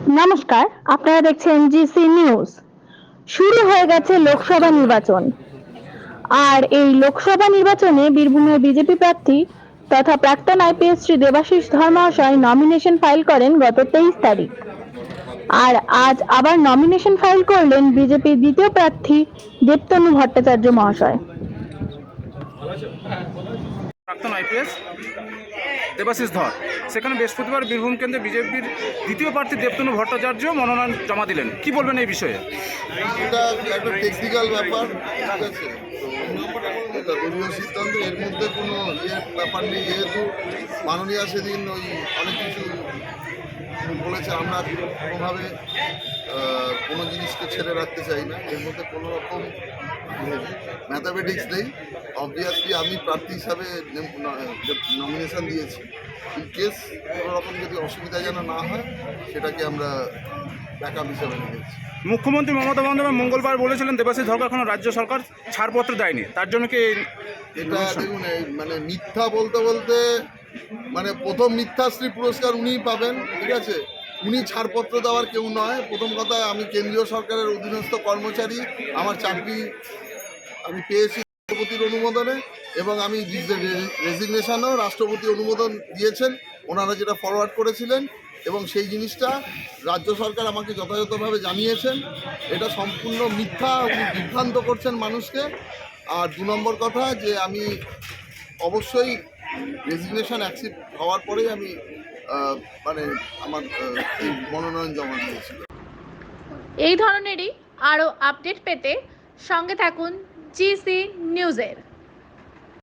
নমস্কার, আপনারা দেখছেন জিসি নিউজ। শুরু হয়ে গেছে লোকসভা নির্বাচন। আর এই লোকসভা নির্বাচনে বীরভূমের বিজেপি প্রার্থী তথা প্রাক্তন আইপিএস শ্রী দেবাশিস ধর মহাশয় নমিনেশন ফাইল করেন গত 23 তারিখ। আর আজ আবার নমিনেশন ফাইল করলেন বিজেপির দ্বিতীয় প্রার্থী দেবতনু ভট্টাচার্য মহাশয়। প্রাক্তন আইপিএস দেবাশিস ধর সেখানে বৃহস্পতিবার বীরভূম কেন্দ্রে বিজেপির দ্বিতীয় প্রার্থী দেবতনু ভট্টাচার্য মনোনয়ন জমা দিলেন। কি বলবেন এই বিষয়ে? এটা একটা টেকনিক্যাল ব্যাপার, ঠিক আছে। তো এটা দলীয় সিদ্ধান্ত, এর মধ্যে কোনো ব্যাপার নেই। যেহেতু মাননীয় সেদিন ওই অনেক কিছু বলেছে, আমরা কোনোভাবে কোনো জিনিসকে ছেড়ে রাখতে চাই না। এর মধ্যে কোনো রকম ম্যাথামেটিক্স নেই। অবভিয়াসলি আমি প্রার্থী হিসাবে নমিনেশন দিয়েছি। ইন কেস কোনো রকম যদি অসুবিধা যেন না হয়, সেটাকে আমরা ব্যাকআপ হিসাবে নিয়েছি। মুখ্যমন্ত্রী মমতা বন্দ্যোপাধ্যায় মঙ্গলবার বলেছিলেন দেবাশিস ধরকে এখনো রাজ্য সরকার ছাড়পত্র দেয়নি, তার জন্য কি এটা দেখুন, মানে মিথ্যা বলতে বলতে মানে প্রথম মিথ্যাশ্রী পুরস্কার উনিই পাবেন, ঠিক আছে। উনি ছাড়পত্র দেওয়ার কেউ নয়। প্রথম কথা, আমি কেন্দ্রীয় সরকারের অধীনস্থ কর্মচারী। আমার চাকরি আমি পেয়েছি রাষ্ট্রপতির অনুমোদনে, এবং আমি রেজিগনেশনও রাষ্ট্রপতি অনুমোদন দিয়েছেন, ওনারা যেটা ফরওয়ার্ড করেছিলেন, এবং সেই জিনিসটা রাজ্য সরকার আমাকে যথাযথভাবে জানিয়েছেন। এটা সম্পূর্ণ মিথ্যা, উনি বিভ্রান্ত করছেন মানুষকে। আর 2 নম্বর কথা, যে আমি অবশ্যই রেজিগনেশন অ্যাকসেপ্ট হওয়ার পরেই আমি মানে আমার এই মনোনয়ন জমা দিয়েছি। এই ধরনেরই আরও আপডেট পেতে সঙ্গে থাকুন জিসি নিউজের।